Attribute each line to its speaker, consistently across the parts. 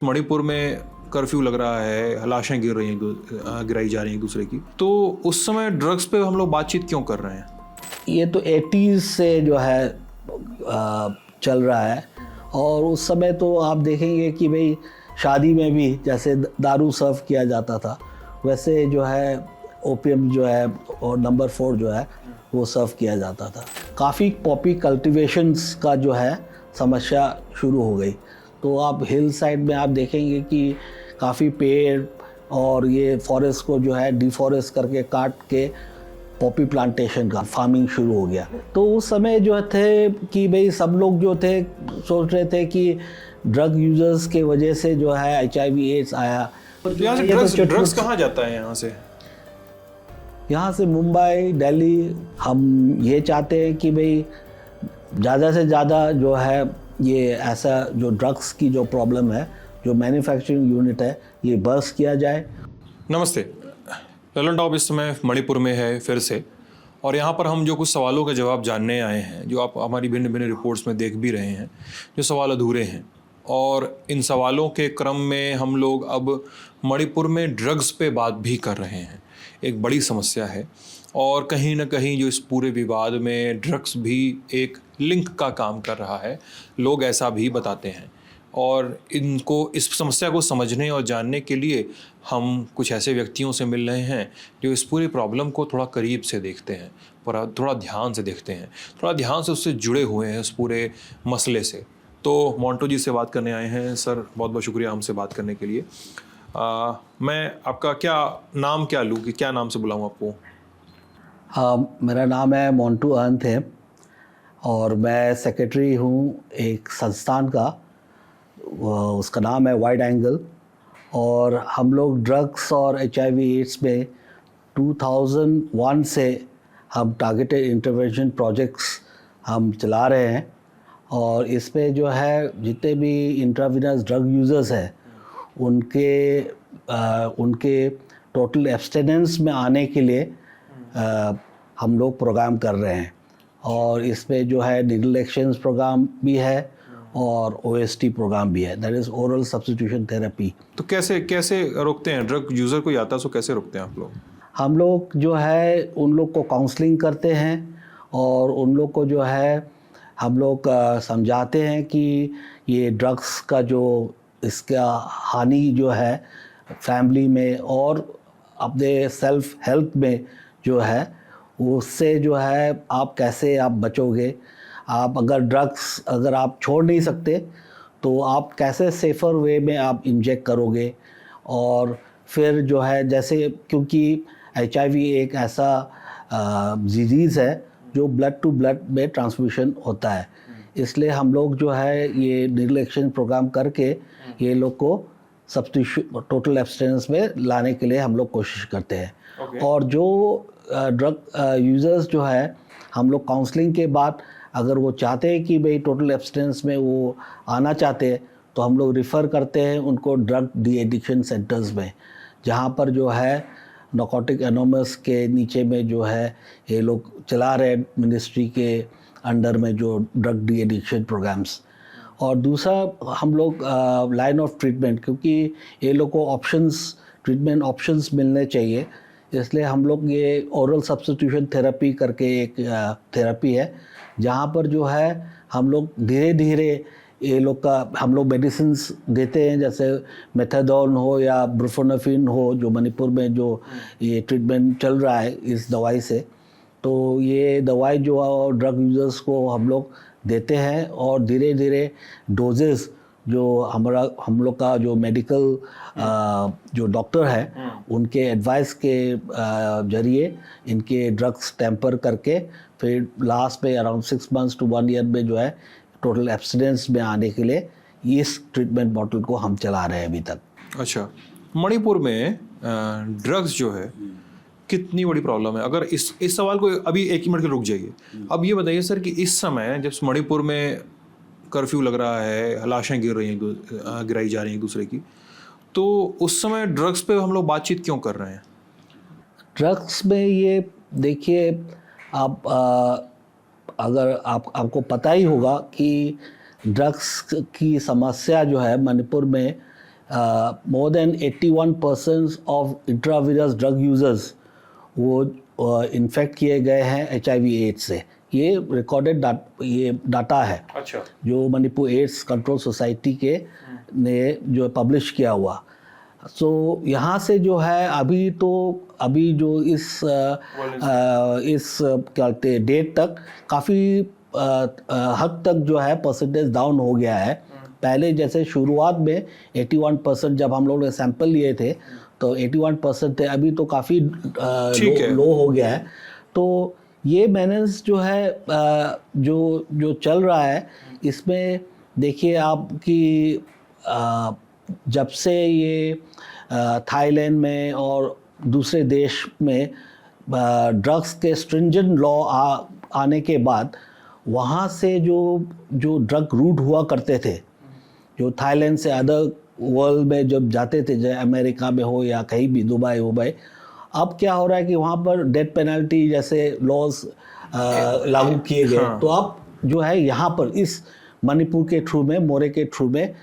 Speaker 1: मणिपुर में कर्फ्यू लग रहा है, लाशें गिर रही हैं, गिराई जा रही हैं एक दूसरे की। तो उस समय ड्रग्स पे हम लोग बातचीत क्यों कर रहे हैं?
Speaker 2: ये तो 80s से जो है चल रहा है। और उस समय तो आप देखेंगे कि भाई शादी में भी जैसे दारू सर्व किया जाता था, वैसे जो है ओपियम जो है और नंबर 4 जो है वो सर्व किया जाता था। काफ़ी पॉपी कल्टीवेशंस का जो है समस्या शुरू हो गई। तो आप हिल साइड में आप देखेंगे कि काफ़ी पेड़ और ये फॉरेस्ट को जो है डिफॉरेस्ट करके काट के पॉपी प्लांटेशन का फार्मिंग शुरू हो गया। तो उस समय जो थे कि भाई सब लोग जो थे सोच रहे थे कि ड्रग यूजर्स के वजह से जो है HIV एड्स आया।
Speaker 1: तो यहाँ से ड्रग्स कहाँ जाता है? यहाँ से
Speaker 2: मुंबई, दिल्ली। हम ये चाहते हैं कि भाई ज़्यादा से ज़्यादा जो है ये ऐसा जो ड्रग्स की जो प्रॉब्लम है, जो मैन्युफैक्चरिंग यूनिट है, ये बर्स्ट किया जाए।
Speaker 1: नमस्ते। ललन टॉप इस समय मणिपुर में है फिर से, और यहाँ पर हम जो कुछ सवालों के जवाब जानने आए हैं, जो आप हमारी भिन्न भिन्न रिपोर्ट्स में देख भी रहे हैं, जो सवाल अधूरे हैं। और इन सवालों के क्रम में हम लोग अब मणिपुर में ड्रग्स पे बात भी कर रहे हैं। एक बड़ी समस्या है, और कहीं ना कहीं जो इस पूरे विवाद में ड्रग्स भी एक लिंक का काम कर रहा है, लोग ऐसा भी बताते हैं। और इनको, इस समस्या को समझने और जानने के लिए हम कुछ ऐसे व्यक्तियों से मिल रहे हैं जो इस पूरी प्रॉब्लम को थोड़ा करीब से देखते हैं, थोड़ा ध्यान से देखते हैं, थोड़ा ध्यान से उससे जुड़े हुए हैं उस पूरे मसले से। तो मोंटो जी से बात करने आए हैं। सर, बहुत बहुत शुक्रिया हमसे बात करने के लिए। मैं आपका क्या लूँ कि क्या नाम से बुलाऊँ आपको?
Speaker 2: मेरा नाम है मोंटू अहंत है, और मैं सेक्रेटरी हूँ एक संस्थान का, उसका नाम है वाइड एंगल। और हम लोग ड्रग्स और HIV एड्स में 2001 से हम टारगेटेड इंटरवेंशन प्रोजेक्ट्स हम चला रहे हैं। और इसमें जो है जितने भी इंट्रावीनस ड्रग यूज़र्स हैं उनके टोटल एब्स्टिनेंस में आने के लिए हम लोग प्रोग्राम कर रहे हैं। और इसमें जो है नीडल एक्सचेंज प्रोग्राम भी है और OST प्रोग्राम भी है, that is oral substitution therapy.
Speaker 1: तो कैसे रोकते हैं? ड्रग यूज़र को आता है, सो कैसे रोकते हैं आप लोग?
Speaker 2: हम लोग जो है उन लोग को काउंसलिंग करते हैं, और उन लोग को जो है हम लोग समझाते हैं कि ये ड्रग्स का जो इसका हानि जो है फैमिली में और अपने सेल्फ हेल्थ में जो है, उससे जो है आप कैसे आप बचोगे। आप अगर आप छोड़ नहीं सकते तो आप कैसे सेफ़र वे में आप इंजेक्ट करोगे। और फिर जो है जैसे, क्योंकि HIV एक ऐसा डिजीज़ है जो ब्लड टू ब्लड में ट्रांसमिशन होता है, इसलिए हम लोग जो है ये नीडल एक्सचेंज प्रोग्राम करके ये लोग को सब्स्टिट्यूशन टोटल एब्स्टिनेंस में लाने के लिए हम लोग कोशिश करते हैं।
Speaker 1: Okay.
Speaker 2: और जो ड्रग यूज़र्स जो है, हम लोग काउंसलिंग के बाद अगर वो चाहते हैं कि भाई टोटल एब्स्टिनेंस में वो आना चाहते हैं, तो हम लोग रिफ़र करते हैं उनको ड्रग डी एडिक्शन सेंटर्स में, जहाँ पर जो है नारकोटिक एनोमस के नीचे में जो है ये लोग चला रहे हैं मिनिस्ट्री के अंडर में जो ड्रग डी एडिक्शन प्रोग्राम्स। और दूसरा हम लोग लाइन ऑफ ट्रीटमेंट, क्योंकि ये लोग को ट्रीटमेंट ऑप्शंस मिलने चाहिए, इसलिए हम लोग ये ओरल सब्स्टिट्यूशन थेरेपी करके एक थेरेपी है, जहाँ पर जो है हम लोग धीरे धीरे ये लोग का हम लोग मेडिसिन्स देते हैं, जैसे मेथाडोन हो या ब्रुफेनोफिन हो, जो मणिपुर में जो ये ट्रीटमेंट चल रहा है इस दवाई से। तो ये दवाई जो ड्रग यूज़र्स को हम लोग देते हैं, और धीरे धीरे डोजेस जो हम लोग का जो मेडिकल जो डॉक्टर है उनके एडवाइस के जरिए इनके ड्रग्स टेम्पर करके फिर लास्ट में अराउंड 6 months to 1 year में जो है टोटल एब्स्टिनेंस में आने के लिए इस ट्रीटमेंट मॉडल को हम चला रहे हैं अभी तक।
Speaker 1: अच्छा, मणिपुर में ड्रग्स जो है कितनी बड़ी प्रॉब्लम है? अगर इस सवाल को अभी एक ही मिनट के रुक जाइए। अब ये बताइए सर कि इस समय जब मणिपुर में कर्फ्यू लग रहा है, लाशें गिराई जा रही हैं एक दूसरे की, तो उस समय ड्रग्स पे हम लोग बातचीत क्यों कर रहे हैं?
Speaker 2: ड्रग्स में ये देखिए, आप अगर आपको पता ही होगा कि ड्रग्स की समस्या जो है मणिपुर में more than 81% of intravenous drug users वो इन्फेक्ट किए गए हैं HIV/AIDS से। ये रिकॉर्डेड ये डाटा है
Speaker 1: अच्छा।
Speaker 2: जो मणिपुर एड्स कंट्रोल सोसाइटी के ने जो पब्लिश किया हुआ। सो यहाँ से जो है अभी जो इस क्या कहते हैं डेट तक काफ़ी हद तक जो है परसेंटेज डाउन हो गया है। पहले जैसे शुरुआत में 81% जब हम लोग ने सैंपल लिए थे तो 81% थे, अभी तो काफ़ी लो हो गया है। तो ये मैनेज जो है जो चल रहा है इसमें देखिए आप कि जब से ये थाईलैंड में और दूसरे देश में ड्रग्स के स्ट्रिंजेंट लॉ आने के बाद वहाँ से जो ड्रग रूट हुआ करते थे, जो थाईलैंड से अदर वर्ल्ड में जब जाते थे, चाहे अमेरिका में हो या कहीं भी दुबई, अब क्या हो रहा है कि वहाँ पर डेथ पेनल्टी जैसे लॉज लागू किए गए। तो अब जो है यहाँ पर इस मणिपुर के थ्रू में, मोरे के थ्रू में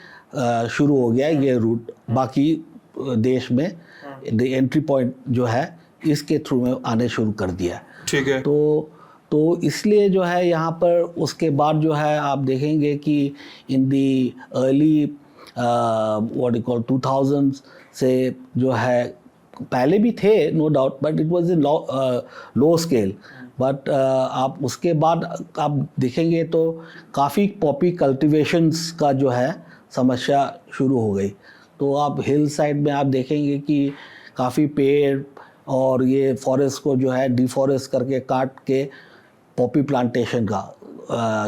Speaker 2: शुरू हो गया ये रूट। बाकी देश में एंट्री पॉइंट जो है इसके थ्रू में आने शुरू कर दिया।
Speaker 1: ठीक है।
Speaker 2: तो इसलिए जो है यहाँ पर उसके बाद जो है आप देखेंगे कि in the early what you call 2000 से जो है पहले भी थे no doubt, but it was in low scale. But आप उसके बाद आप देखेंगे तो काफ़ी पॉपी कल्टीवेशंस का जो है समस्या शुरू हो गई। तो आप हिल साइड में आप देखेंगे कि काफ़ी पेड़ और ये फॉरेस्ट को जो है डिफॉरेस्ट करके काट के पॉपी प्लांटेशन का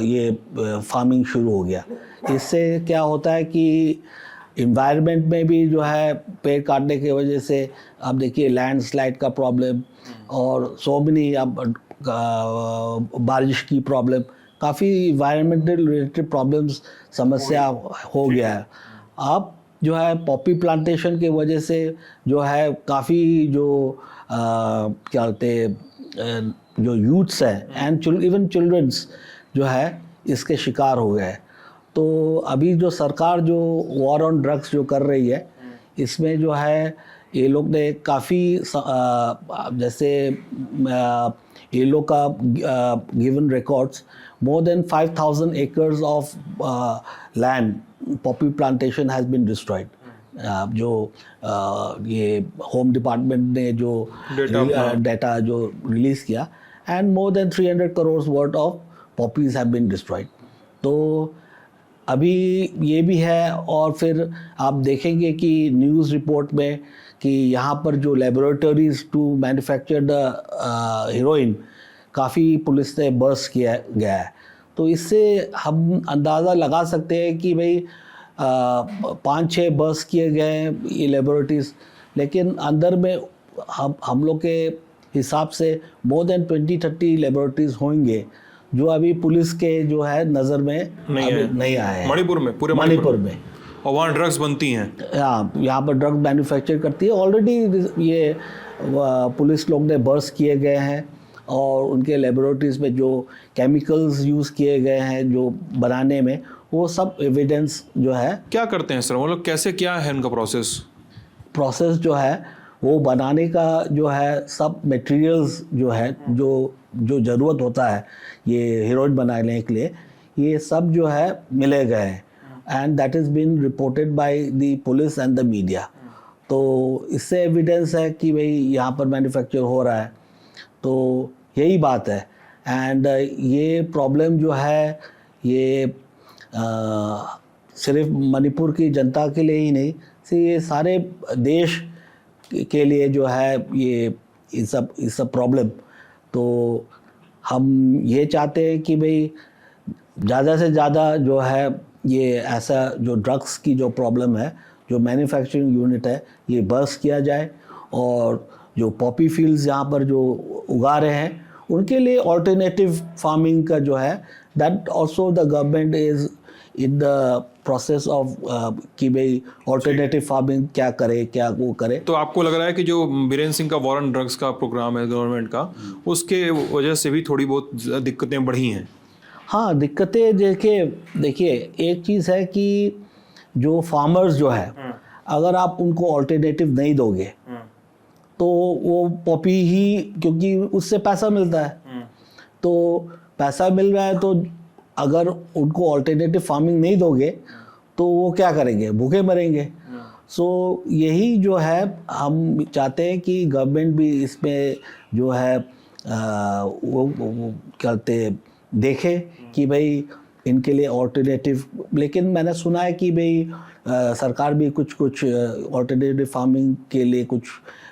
Speaker 2: ये फार्मिंग शुरू हो गया। इससे क्या होता है कि इन्वायरमेंट में भी जो है पेड़ काटने की वजह से अब देखिए लैंडस्लाइड का प्रॉब्लम और सो मेनी अब बारिश की प्रॉब्लम, काफ़ी इन्वायरमेंटल रिलेटेड प्रॉब्लम्स समस्या हो गया है। अब जो है पॉपी प्लांटेशन की वजह से जो है काफ़ी जो क्या बोलते जो यूथ्स हैं एंड इवन चिल्ड्रंस जो है इसके शिकार हो गए। तो अभी जो सरकार जो वॉर ऑन ड्रग्स जो कर रही है इसमें जो है ये लोग ने काफ़ी जैसे ये लोग का given records more than 5000 acres of land poppy plantation has been destroyed. जो ये होम डिपार्टमेंट ने जो डेटा जो रिलीज़ किया, and more than 300 crore worth of poppies have been destroyed. तो अभी ये भी है। और फिर आप देखेंगे कि न्यूज़ रिपोर्ट में कि यहाँ पर जो laboratories to manufacture the heroin काफ़ी पुलिस ने बर्स्ट किया गया है। तो इससे हम अंदाज़ा लगा सकते हैं कि भाई 5-6 बर्स्ट किए गए हैं ये लेबोरेटरीज, लेकिन अंदर में हम लोग के हिसाब से मोर देन 20-30 लेबोरेटरीज होंगे जो अभी पुलिस के जो है नज़र में नहीं आए हैं
Speaker 1: मणिपुर में, पूरे
Speaker 2: मणिपुर में।
Speaker 1: और वहाँ ड्रग्स बनती हैं।
Speaker 2: हाँ, यहाँ पर ड्रग मैन्युफैक्चर करती है। ऑलरेडी ये पुलिस लोग ने बर्स्ट किए गए हैं और उनके लेबोरेटरीज में जो केमिकल्स यूज़ किए गए हैं जो बनाने में, वो सब एविडेंस जो है।
Speaker 1: क्या करते हैं सर, मतलब कैसे, क्या है उनका प्रोसेस
Speaker 2: जो है वो बनाने का जो है सब मटेरियल्स जो है जो ज़रूरत होता है ये हीरोइन बनाने के लिए, ये सब जो है मिले गए हैं and that is been reported by the police and the media. तो इससे एविडेंस है कि भाई यहाँ पर मैन्युफैक्चर हो रहा है। तो यही बात है। एंड ये प्रॉब्लम जो है ये सिर्फ मणिपुर की जनता के लिए ही नहीं, ये सारे देश के लिए जो है ये सब प्रॉब्लम। तो हम ये चाहते हैं कि भाई ज़्यादा से ज़्यादा जो है ये ऐसा जो ड्रग्स की जो प्रॉब्लम है, जो मैन्युफैक्चरिंग यूनिट है, ये बर्स्ट किया जाए और जो पॉपी फील्ड्स यहाँ पर जो उगा रहे हैं उनके लिए ऑल्टरनेटिव फार्मिंग का जो है that also the government is in the process of कि भाई ऑल्टरनेटिव फार्मिंग क्या करे, क्या वो करे।
Speaker 1: तो आपको लग रहा है कि जो बीरेन सिंह का वॉर ऑन ड्रग्स का प्रोग्राम है गवर्नमेंट का, उसके वजह से भी थोड़ी बहुत दिक्कतें बढ़ी हैं?
Speaker 2: हाँ, दिक्कतें देखिए एक चीज़ है कि जो फार्मर्स जो है अगर आप उनको ऑल्टरनेटिव नहीं दोगे तो वो पॉपी ही, क्योंकि उससे पैसा मिलता है, तो पैसा मिल रहा है, तो अगर उनको ऑल्टरनेटिव फार्मिंग नहीं दोगे तो वो क्या करेंगे, भूखे मरेंगे। सो यही जो है हम चाहते हैं कि गवर्नमेंट भी इसमें जो है वो कहते देखे कि भाई इनके लिए ऑल्टरनेटिव, लेकिन मैंने सुना है कि भाई सरकार भी कुछ ऑल्टरनेटिव फार्मिंग के लिए कुछ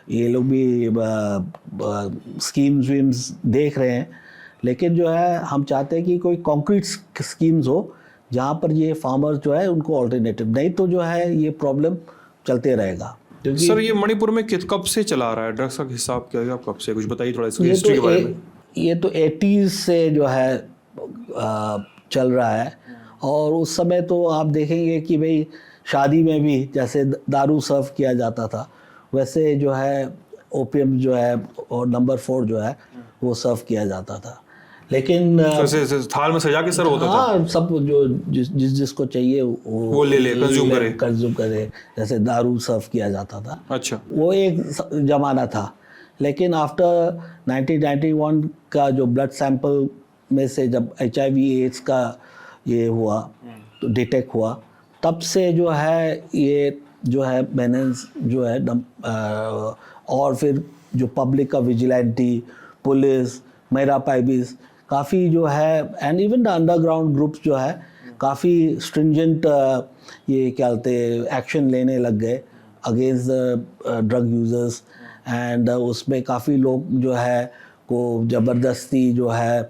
Speaker 2: ये लोग भी स्कीम्स वीम्स देख रहे हैं, लेकिन जो है हम चाहते हैं कि कोई कॉन्क्रीट स्कीम्स हो जहाँ पर ये फार्मर्स जो है उनको ऑल्टरनेटिव, नहीं तो जो है ये प्रॉब्लम चलते रहेगा। क्योंकि
Speaker 1: सर ये मणिपुर में कब से चला रहा है ड्रग्स का हिसाब क्या है, आप कब से कुछ बताइए थोड़ा इसकी हिस्ट्री के बारे में।
Speaker 2: ये तो 80s से जो है चल रहा है, और उस समय तो आप देखेंगे कि भाई शादी में भी जैसे दारू सर्व किया जाता था, वैसे जो है ओपीएम जो है और नंबर 4 जो है वो सर्व किया जाता था। लेकिन
Speaker 1: तो थाल में सजा के सर्व होता था?
Speaker 2: हाँ, सब जो जिसको चाहिए
Speaker 1: वो ले
Speaker 2: कंज्यूम करे, जैसे दारू सर्व किया जाता था।
Speaker 1: अच्छा,
Speaker 2: वो एक जमाना था। लेकिन आफ्टर 1991 का जो ब्लड सैंपल में से जब HIV एड्स का ये हुआ तो डिटेक्ट हुआ, तब से जो है ये जो है मेनेंस जो है और फिर जो पब्लिक का विजिलेंटी, पुलिस, मेरा पाइबिस काफ़ी जो है, and even the underground groups जो है काफ़ी स्ट्रिंजेंट ये क्या कहते एक्शन लेने लग गए अगेंस्ट ड्रग यूजर्स, एंड उसमें काफ़ी लोग जो है को ज़बरदस्ती जो है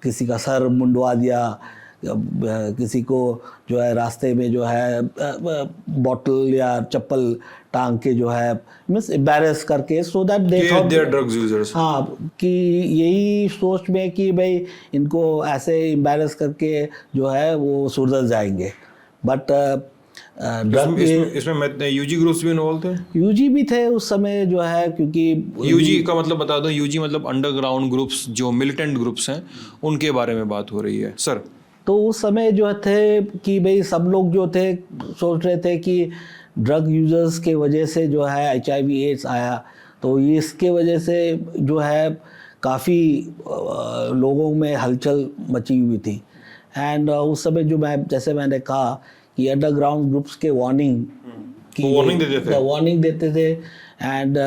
Speaker 2: किसी का सर मुंडवा दिया, किसी को जो है रास्ते में जो है बॉटल या चप्पल टांग के जो है मीन्स एम्बैरेस करके, so that they thought
Speaker 1: they are drugs users.
Speaker 2: हाँ, कि यही सोच में कि भाई इनको ऐसे एम्बैरेस करके जो है वो सुधर जाएंगे। बट
Speaker 1: इसमें यूजी ग्रुप्स भी इन्वॉल्व थे?
Speaker 2: यूजी भी थे उस समय जो है, क्योंकि
Speaker 1: यूजी का मतलब बता दो, यूजी मतलब अंडरग्राउंड ग्रुप्स जो मिलिटेंट ग्रुप्स हैं उनके बारे में बात हो रही है सर।
Speaker 2: तो उस समय जो थे कि भाई सब लोग जो थे सोच रहे थे कि ड्रग यूजर्स के वजह से जो है HIV एड्स आया, तो इसके वजह से जो है काफ़ी लोगों में हलचल मची हुई थी। एंड उस समय जो जैसे मैंने कहा कि अंडरग्राउंड ग्रुप्स के वार्निंग देते थे एंड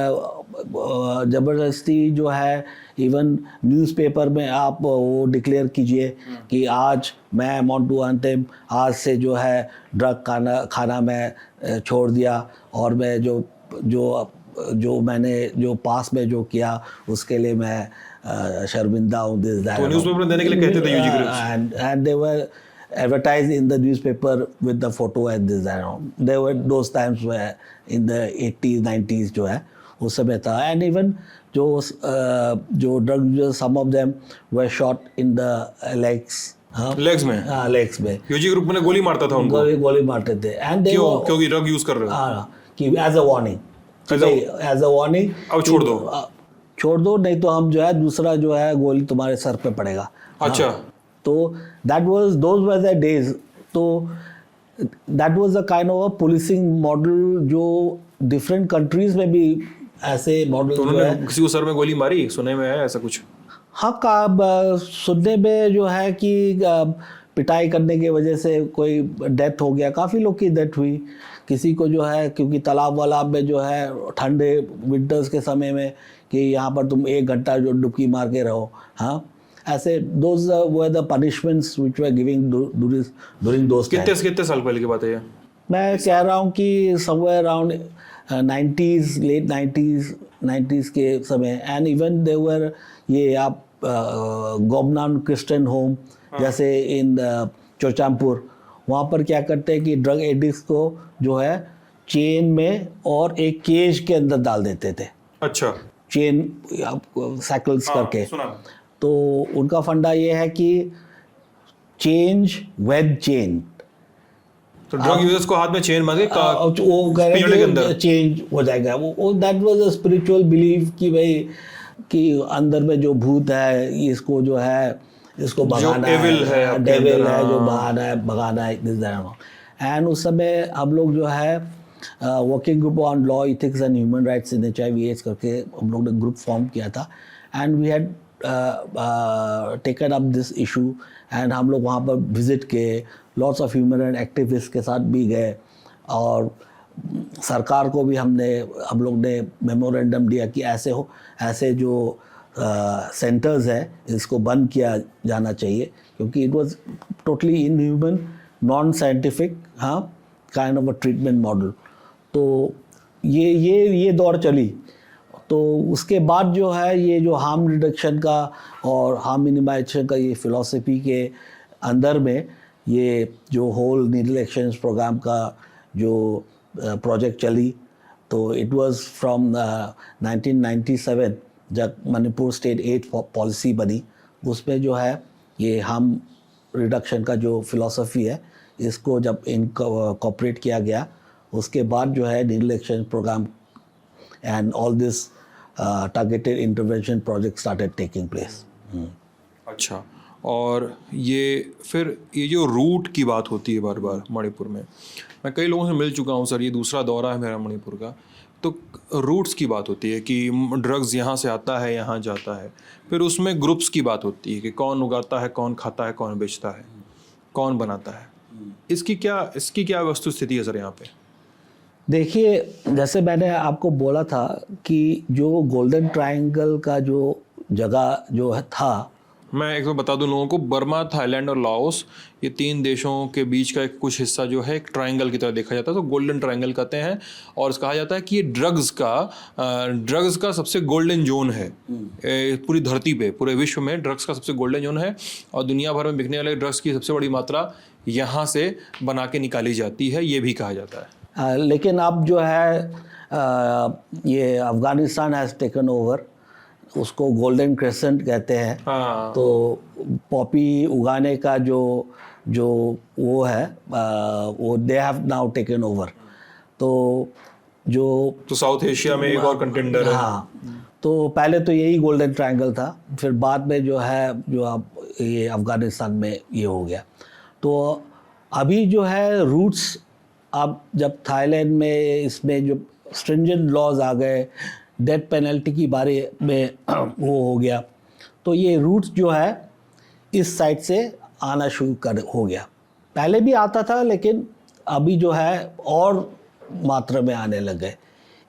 Speaker 2: ज़बरदस्ती जो है इवन न्यूज़पेपर में आप वो डिक्लेयर कीजिए कि आज मैं मोंटू अंतिम आज से जो है ड्रग खाना मैं छोड़ दिया, और मैं जो मैंने जो पास में जो किया उसके लिए मैं शर्मिंदा हूँ। दिस दैट,
Speaker 1: तो न्यूज़पेपर देने के लिए कहते थे UG groups,
Speaker 2: and they were advertised in the newspaper with the photo and this that. There were those times where in the 80s 90s जो है उस समय था, and even जो drug users, some of them were shot in the legs.
Speaker 1: Legs में?
Speaker 2: हाँ, legs में।
Speaker 1: UG group में गोली मारता था उनको?
Speaker 2: गोली मारते थे। एंड
Speaker 1: क्योंकि ड्रग यूज कर रहे हो?
Speaker 2: हाँ, कि एज अ वार्निंग
Speaker 1: अब
Speaker 2: छोड़ दो नहीं तो हम जो है दूसरा जो है गोली तुम्हारे सर पे पड़ेगा।
Speaker 1: अच्छा,
Speaker 2: तो those were the days. तो that was a kind of a policing model जो different countries में भी ऐसे मॉडल
Speaker 1: तो उन्होंने किसी को सर में गोली मारी, सुने में है ऐसा कुछ?
Speaker 2: हाँ, सुनने में जो है कि पिटाई करने की वजह से कोई डेथ हो गया, काफ़ी लोग की डेथ हुई। किसी को जो है क्योंकि तालाब में जो है ठंडे विंटर्स के समय में कि यहाँ पर तुम 1 घंटा जो डुबकी मार के रहो, हाँ, ऐसे those were the punishments which were giving during those times.
Speaker 1: कितने साल पहले की बात है ये?
Speaker 2: मैं कह रहा हूँ कि somewhere around 90s, late 90s के समय, and even there were ये आप गोमनान क्रिश्चियन होम जैसे इन चोचामपुर, वहाँ पर क्या करते हैं कि ड्रग एडिक्ट्स को जो है चेन में और एक केज के अंदर डाल देते थे।
Speaker 1: अच्छा,
Speaker 2: चेन साइकिल्स करके। तो उनका फंडा ये है कि चेंज विद चेन,
Speaker 1: तो ड्रग यूजर्स को हाथ में चेन बांधे
Speaker 2: वो के अंदर चेंज हो जाएगा। वो that was a spiritual belief कि भाई कि अंदर में जो भूत है इसको जो है इसको भगाना है, डेविल है जो भगाना है। एंड उस समय हम लोग जो है working group on law ethics and human rights in HIV/AIDS करके हम लोग ने ग्रुप फॉर्म किया था and we had taken up this issue एंड हम लोग वहाँ पर विजिट किए, lots of human right activist के साथ भी गए और सरकार को भी हम लोग ने मेमोरेंडम दिया कि ऐसे जो सेंटर्स है इसको बंद किया जाना चाहिए क्योंकि it was totally inhuman, non scientific kind of a treatment model. तो ये दौर चली। तो उसके बाद जो है ये जो हार्म रिडक्शन का और हार्म मिनिमाइजेशन का ये फिलॉसफी के अंदर में ये जो होल नीडल एक्सचेंज प्रोग्राम का जो प्रोजेक्ट चली, तो इट वाज फ्रॉम 1997 जब मणिपुर स्टेट एड पॉलिसी बनी, उसमें जो है ये हार्म रिडक्शन का जो फिलॉसफी है इसको जब इनकॉर्पोरेट किया गया, उसके बाद जो है needle exchange programme and all this targeted intervention project started taking place.
Speaker 1: अच्छा, और ये फिर ये जो रूट की बात होती है बार बार मणिपुर में, मैं कई लोगों से मिल चुका हूँ सर, ये दूसरा दौरा है मेरा मणिपुर का, तो रूट्स की बात होती है कि ड्रग्स यहाँ से आता है यहाँ जाता है, फिर उसमें ग्रुप्स की बात होती है कि कौन उगाता है, कौन खाता है, कौन बेचता है, कौन बनाता है। इसकी क्या वस्तु स्थिति है सर यहाँ पे?
Speaker 2: देखिए, जैसे मैंने आपको बोला था कि जो गोल्डन ट्रायंगल का जो जगह जो था,
Speaker 1: मैं एक बार बता दूं लोगों को, बर्मा, थाईलैंड और लाओस, ये 3 देशों के बीच का एक कुछ हिस्सा जो है एक ट्रायंगल की तरह देखा जाता है, तो गोल्डन ट्रायंगल कहते हैं। और कहा जाता है कि ये ड्रग्स का सबसे गोल्डन जोन है पूरी धरती पे, पूरे विश्व में ड्रग्स का सबसे गोल्डन जोन है और दुनिया भर में बिकने वाले ड्रग्स की सबसे बड़ी मात्रा यहाँ से बना के निकाली जाती है, ये भी कहा जाता है।
Speaker 2: लेकिन अब जो है ये अफगानिस्तान हैज़ टेकन ओवर, उसको गोल्डन क्रेसेंट कहते हैं।
Speaker 1: हाँ।
Speaker 2: तो पॉपी उगाने का जो वो है वो they have now taken over. तो
Speaker 1: साउथ एशिया में एक और कंटेंडर है।
Speaker 2: हाँ, तो पहले तो यही गोल्डन ट्रायंगल था, फिर बाद में जो है जो अब ये अफगानिस्तान में ये हो गया। तो अभी जो है रूट्स, अब जब थाईलैंड में इसमें जो स्ट्रिंजेंट लॉज आ गए, डेथ पेनल्टी की बारे में वो हो गया, तो ये रूट्स जो है इस साइड से आना शुरू हो गया। पहले भी आता था लेकिन अभी जो है और मात्रा में आने लग गए।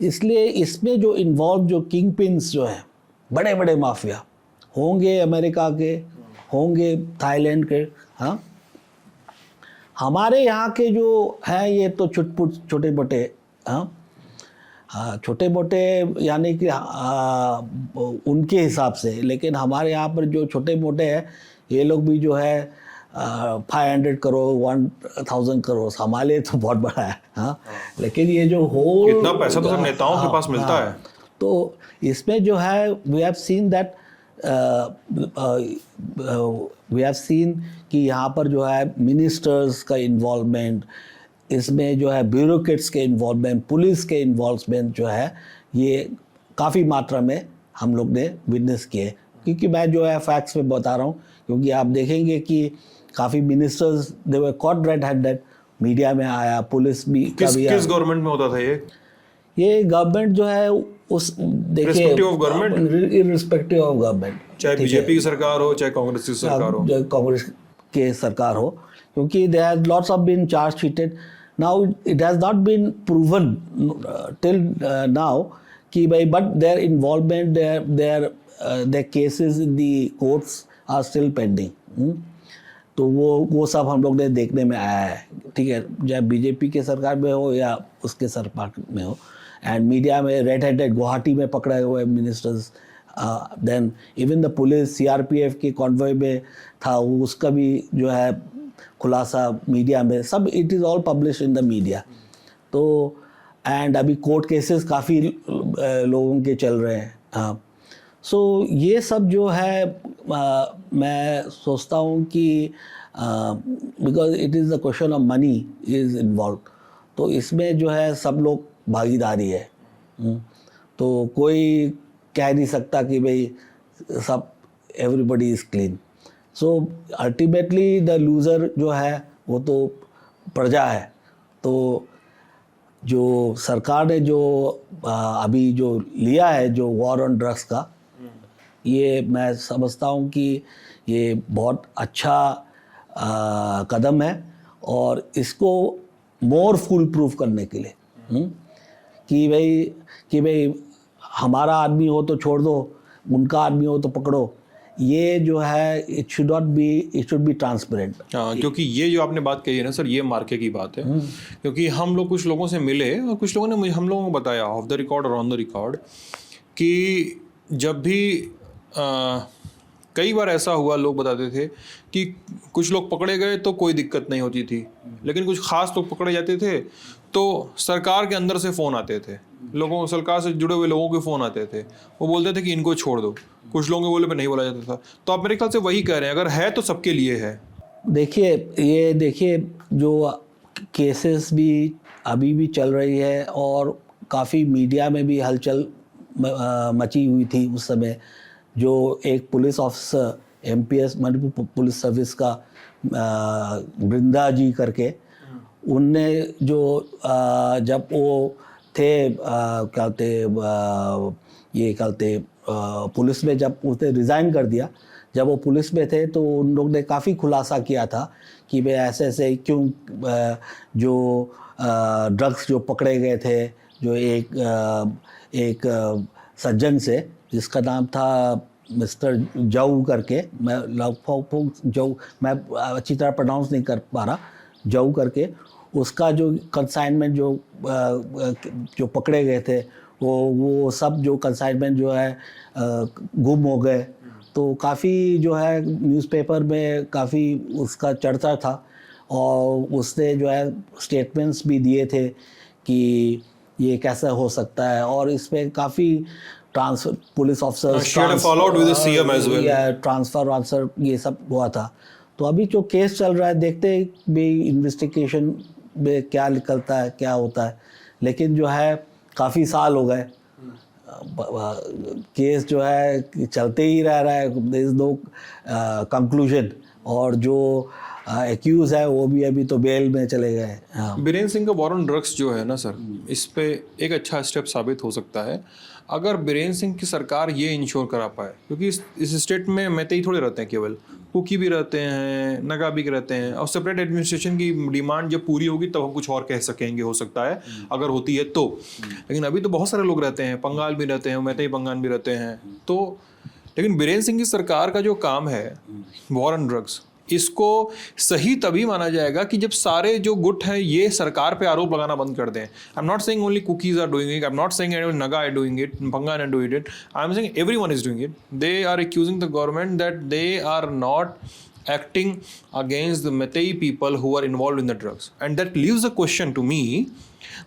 Speaker 2: इसलिए इसमें जो इन्वॉल्व जो किंग पिन्स जो हैं, बड़े बड़े माफिया होंगे, अमेरिका के होंगे, थाईलैंड के, हाँ, हमारे यहाँ के जो हैं ये तो छोटे मोटे, हाँ, छोटे मोटे यानी कि उनके हिसाब से, लेकिन हमारे यहाँ पर जो छोटे मोटे हैं ये लोग भी जो है 500 करोड़ 1000 करोड़, हमारे लिए तो बहुत बड़ा है। हाँ, लेकिन ये जो हो
Speaker 1: इतना पैसा तो सब नेताओं के पास मिलता है।
Speaker 2: तो इसमें जो है वी हैव सीन कि यहाँ पर जो है मिनिस्टर्स का इन्वॉल्वमेंट, इसमें जो है ब्यूरोक्रेट्स के इन्वॉल्वमेंट, पुलिस के इन्वॉल्वमेंट जो है ये काफ़ी मात्रा में हम लोग ने विटनेस किए। क्योंकि मैं जो है फैक्ट्स में बता रहा हूँ, क्योंकि आप देखेंगे कि काफ़ी ministers they were caught red handed, media में आया, पुलिस भी
Speaker 1: किस गवर्नमेंट में होता था
Speaker 2: ये गवर्नमेंट जो है उस देखिए इररिस्पेक्टिव ऑफ गवर्नमेंट,
Speaker 1: चाहे बीजेपी की सरकार हो चाहे कांग्रेस की सरकार हो,
Speaker 2: कांग्रेस के सरकार हो, क्योंकि there has lots of been charge sheeted. Now it has not been proven till now कि भाई, but their involvement, their cases in the courts are still pending. तो वो सब हम लोग ने देखने में आया है, ठीक है, चाहे बीजेपी के सरकार में हो या उसके सरकार में हो। एंड मीडिया में रेड हैंडेड गुवाहाटी में पकड़े हुए ministers, then even the police CRPF के कॉन्वॉय में था, उसका भी जो है खुलासा मीडिया में, सब it is all publish in the media. तो एंड अभी कोर्ट केसेस काफ़ी लोगों के चल रहे हैं। हाँ, सो ये सब जो है मैं सोचता हूँ कि because it is the question of money is involve, तो इसमें जो है सब लोग भागीदारी है। तो कोई कह नहीं सकता कि भाई सब everybody is clean. So ultimately the loser जो है वो तो प्रजा है। तो जो सरकार ने जो अभी जो लिया है जो वॉर ऑन ड्रग्स का, ये मैं समझता हूँ कि ये बहुत अच्छा कदम है, और इसको मोर फुल प्रूफ करने के लिए कि भाई हमारा आदमी हो तो छोड़ दो, उनका आदमी हो तो पकड़ो, ये जो है इट शुड बी ट्रांसपेरेंट।
Speaker 1: हाँ, क्योंकि ये जो आपने बात कही है ना सर, ये मार्के की बात है। क्योंकि हम लोग कुछ लोगों से मिले और कुछ लोगों ने हम लोगों को बताया ऑफ द रिकॉर्ड और ऑन द रिकॉर्ड कि जब भी कई बार ऐसा हुआ, लोग बताते थे कि कुछ लोग पकड़े गए तो कोई दिक्कत नहीं होती थी, लेकिन कुछ खास लोग पकड़े जाते थे तो सरकार के अंदर से फ़ोन आते थे, लोगों सरकार से जुड़े हुए लोगों के फ़ोन आते थे, वो बोलते थे कि इनको छोड़ दो। कुछ लोगों के बोले पे नहीं बोला जाता था। तो आप मेरे ख्याल से वही कह रहे हैं, अगर है तो सबके लिए है।
Speaker 2: देखिए जो केसेस भी अभी भी चल रही है, और काफ़ी मीडिया में भी हलचल मची हुई थी उस समय, जो एक police officer MPS Manipur police service का वृंदा जी करके, उनने जो जब वो थे क्या कहते ये कहते पुलिस में, जब उसने रिज़ाइन कर दिया, जब वो पुलिस में थे तो उन लोग ने काफ़ी खुलासा किया था कि भाई ऐसे ऐसे क्यों जो ड्रग्स जो पकड़े गए थे, जो एक सज्जन से जिसका नाम था मिस्टर जाऊ करके, मैं जाऊ, मैं अच्छी तरह प्रोनाउंस नहीं कर पा रहा, जाऊ करके, उसका जो कंसाइनमेंट जो पकड़े गए थे वो सब जो कंसाइनमेंट जो है गुम हो गए। तो काफ़ी जो है न्यूज़पेपर में काफ़ी उसका चर्चा था, और उसने जो है स्टेटमेंट्स भी दिए थे कि ये कैसे हो सकता है, और इसमें काफ़ी पुलिस ऑफिसर्स ट्रांसफ़र ये सब हुआ था। तो अभी जो केस चल रहा है, देखते हैं भी इन्वेस्टिगेशन में क्या निकलता है, क्या होता है, लेकिन जो है काफ़ी साल हो गए, केस जो है चलते ही रह रहा है, देयर इज नो कंक्लूजन, और जो एक्यूज है वो भी अभी तो बेल में चले गए।
Speaker 1: बीरेन सिंह का वॉर ऑन ड्रग्स जो है ना सर, इस पे एक अच्छा स्टेप साबित हो सकता है अगर बीरेन सिंह की सरकार ये इंश्योर करा पाए, क्योंकि इस स्टेट में मैतेई थोड़े रहते हैं, केवल कुकी भी रहते हैं, नगा भी रहते हैं, और सेपरेट एडमिनिस्ट्रेशन की डिमांड जब पूरी होगी तब हम कुछ और कह सकेंगे, हो सकता है अगर होती है तो। लेकिन अभी तो बहुत सारे लोग रहते हैं, पंगाल भी रहते हैं, मैतेई पंगाल भी रहते हैं। तो लेकिन बीरेन सिंह की सरकार का जो काम है वॉर ऑन ड्रग्स, इसको सही तभी माना जाएगा कि जब सारे जो गुट हैं ये सरकार पे आरोप लगाना बंद कर दें। I am not saying only Kukis are doing it, I am not saying Naga are doing it, Pangal are doing it, I am saying everyone is doing it. They are accusing the government that they are not acting against the Meitei people who are involved in the drugs, and that leaves a question to me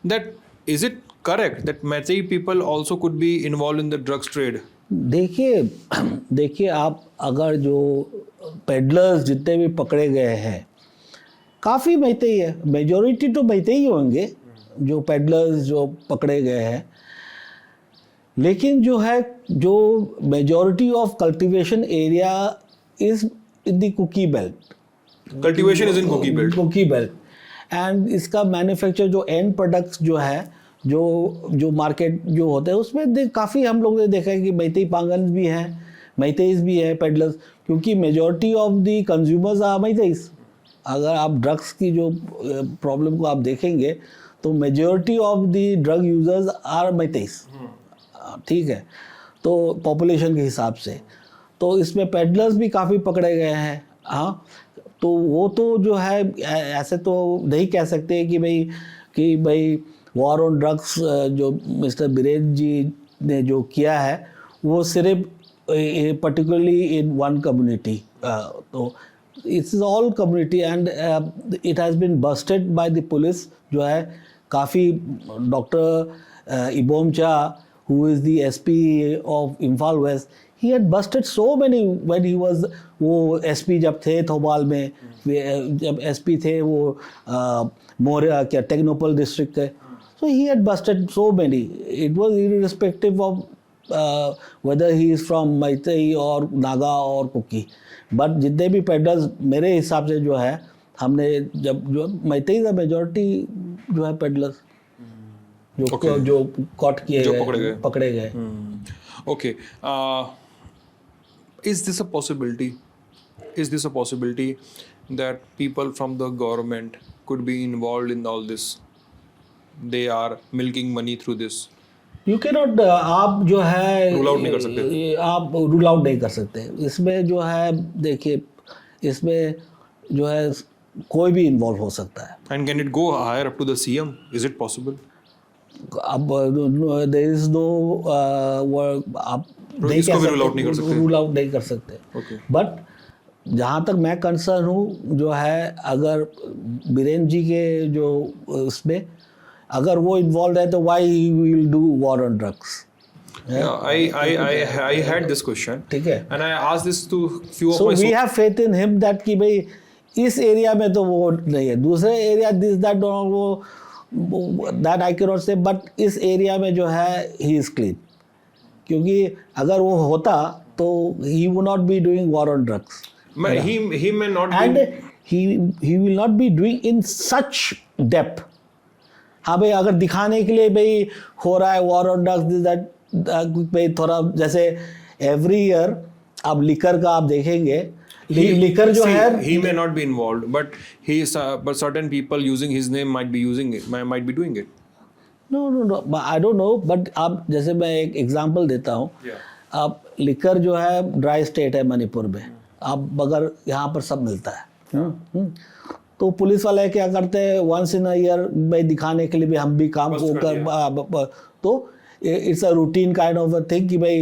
Speaker 1: that is it correct that Meitei people also could be involved in the drugs trade?
Speaker 2: देखिए आप अगर जो peddlers जितने भी पकड़े गए हैं, काफ़ी मैतेई है, मेजॉरिटी तो मैतेई ही होंगे जो पेडलर्स जो पकड़े गए हैं, लेकिन जो है जो majority of cultivation area is in the Kuki belt,
Speaker 1: Cultivation is in
Speaker 2: Kuki belt, and इसका मैन्युफैक्चर जो एंड प्रोडक्ट्स जो है जो मार्केट जो होते हैं उसमें काफ़ी हम लोग ने देखा है कि मैतेई पांगन्स भी हैं, मैतेईस भी है पेडलर्स, क्योंकि majority of the consumers are Meiteis. अगर आप ड्रग्स की जो प्रॉब्लम को आप देखेंगे तो majority of the drug users are Meiteis, ठीक है, तो पॉपुलेशन के हिसाब से। तो इसमें पेडलर्स भी काफ़ी पकड़े गए हैं। हाँ, तो वो तो जो है ऐसे तो नहीं कह सकते कि भाई वॉर ऑन ड्रग्स जो मिस्टर बीरेन जी ने जो किया है वो सिर्फ particularly in one community, तो it's all community, and it has been busted by the police जो है काफ़ी। Doctor Ibomcha who is the SP of Imphal West, he had busted so many when he was वो SP जब थे थोबाल में, जब SP थे वो मोरिया क्या टेक्नोपल डिस्ट्रिक्ट के, so he had busted so many. It was irrespective of whether he is from Meitei और नागा और कुकी, बट जितने भी पेडलर्स मेरे हिसाब से जो है हमने जब जो मैतेई का मेजॉरिटी जो है पेडलर्स। जो कॉट किए
Speaker 1: जो
Speaker 2: गए, पकड़े गए।
Speaker 1: Okay. Is this a possibility? Is this a possibility that people from the government could be involved in all this? They are milking money through this.
Speaker 2: You can not, आप जो है
Speaker 1: Rule out नहीं कर सकते।
Speaker 2: आप rule out नहीं कर सकते इसमें। जो है देखिए, इसमें जो है कोई भी इन्वॉल्व हो सकता है।
Speaker 1: And can it go higher up to the CM? Is it possible?
Speaker 2: अब देयर इज नो, आप
Speaker 1: इसको भी rule out नहीं कर सकते।
Speaker 2: रूल आउट नहीं कर सकते।
Speaker 1: Okay.
Speaker 2: बट जहाँ तक मैं कंसर्न हूँ, जो है अगर बीरेन जी के जो उसमें अगर वो इन्वॉल्व है तो why he will do war on drugs?
Speaker 1: Yeah, I had this question.
Speaker 2: ठीक है।
Speaker 1: And I asked this to few of
Speaker 2: so
Speaker 1: my
Speaker 2: we have faith in him that कि भाई इस एरिया में तो वो नहीं है, दूसरे एरिया दिस दैट वो दैट आई कैन नॉट से, बट इस एरिया में जो है ही इज क्लीन। क्योंकि अगर वो होता तो he would not be doing war on drugs,
Speaker 1: he may not
Speaker 2: and
Speaker 1: be.
Speaker 2: He will not be doing in such depth. हाँ भाई, अगर दिखाने के लिए भाई हो रहा है war on drugs this that, भाई थोड़ा जैसे एवरी ईयर आप लिकर का आप देखेंगे, लिकर जो है
Speaker 1: He may not be involved, but but certain people using his name might be using it, might be doing it.
Speaker 2: No I don't know, but आप जैसे मैं एक एग्जांपल देता हूँ।
Speaker 1: Yeah.
Speaker 2: आप लिकर जो है ड्राई स्टेट है मणिपुर में, आप मगर यहाँ पर सब मिलता है। तो पुलिस वाले क्या करते हैं, वंस इन अ ईयर भाई दिखाने के लिए भी हम भी काम को कर, तो it's a routine kind of a thing कि भाई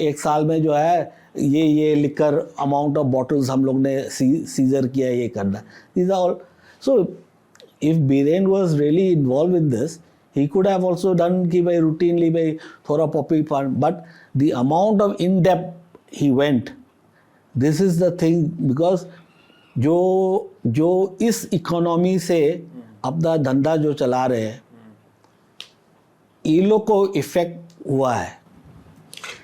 Speaker 2: एक साल में जो है ये लिकर अमाउंट ऑफ बॉटल्स हम लोग ने सीजर किया, ये करना। These are all. So if Biren was really involve in this, he could have also done कि भाई routinely भाई थोड़ा Poppy fund, but the amount of in depth he went, this is the thing, because जो इस economy से अपना धंधा जो चला रहे हैं, ये लोग को इफेक्ट हुआ है।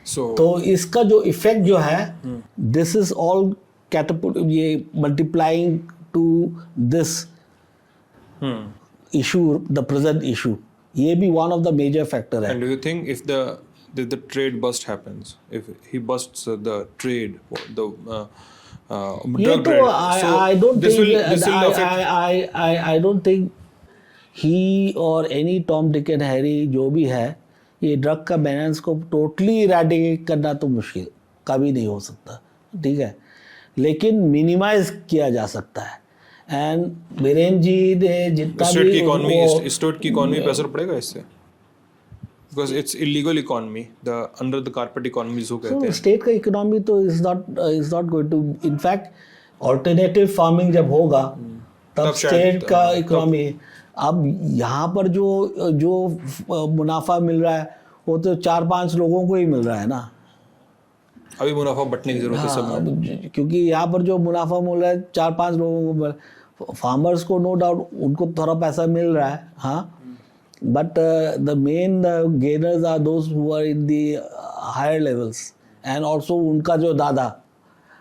Speaker 1: So
Speaker 2: तो इसका जो इफेक्ट जो है, दिस इज ऑल कैटपुट, ये multiplying to this issue, the present issue, ये भी one of the major factor है।
Speaker 1: and do you think if the trade bust happens, if he busts the trade, the
Speaker 2: ये
Speaker 1: drug
Speaker 2: तो
Speaker 1: trade,
Speaker 2: I don't
Speaker 1: this
Speaker 2: think
Speaker 1: will affect.
Speaker 2: I don't think he और any Tom Dick and Harry जो भी है, ये drug का balance को totally eradicate करना तो मुश्किल कभी नहीं हो सकता, ठीक है, लेकिन मिनिमाइज किया जा सकता है। एंड बीरेन जी ने जितना
Speaker 1: स्टेट की
Speaker 2: भी
Speaker 1: इकोनॉमी पे असर पड़ेगा इससे, because it's illegal economy, the under the carpet economy जो कहते हैं।
Speaker 2: स्टेट का इकोनॉमी तो is not going to, in fact alternative farming जब होगा तब स्टेट का इकोनॉमी। अब यहाँ पर जो मुनाफा मिल रहा है वो तो 4-5 लोगों को ही मिल रहा है ना।
Speaker 1: अभी मुनाफा बंटने की जरूरत है सब,
Speaker 2: क्योंकि यहाँ पर जो मुनाफा मिल रहा है 4-5 लोगों को, फार्मर्स को नो डाउट उनको थोड़ा पैसा मिल रहा है, हाँ, but the main gainers are those who are in the higher levels, and also उनका जो दादा,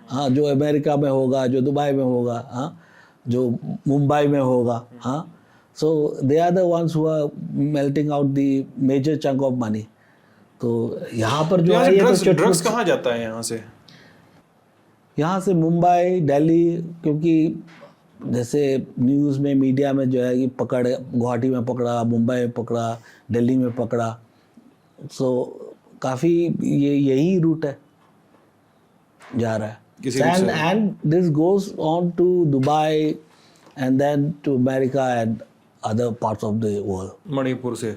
Speaker 2: हाँ, जो अमेरिका में होगा, जो दुबई में होगा, हाँ, जो मुंबई में होगा, हाँ, so they are the ones who are melting out the major chunk of money. तो यहाँ पर जो है ये
Speaker 1: ड्रग्स कहाँ जाता है यहाँ से?
Speaker 2: यहाँ से मुंबई, दिल्ली, क्योंकि जैसे न्यूज़ में, मीडिया में जो है कि पकड़, गुवाहाटी में पकड़ा, मुंबई में पकड़ा, दिल्ली में पकड़ा, सो काफ़ी ये यही रूट है जा रहा है। And this goes on to Dubai and then to America and other parts of the world.
Speaker 1: Manipur से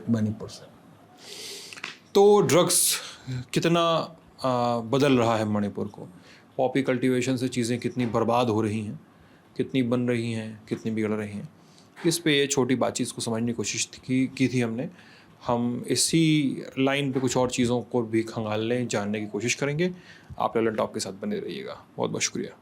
Speaker 1: तो ड्रग्स कितना बदल रहा है मणिपुर को, पॉपी कल्टीवेशन से चीज़ें कितनी बर्बाद हो रही हैं, कितनी बन रही हैं, कितनी बिगड़ रही हैं, इस पे ये छोटी बातचीत को समझने की कोशिश की थी हमने। हम इसी लाइन पे कुछ और चीज़ों को भी खंगालने, जानने की कोशिश करेंगे। आप ललन टॉप के साथ बने रहिएगा। बहुत बहुत शुक्रिया।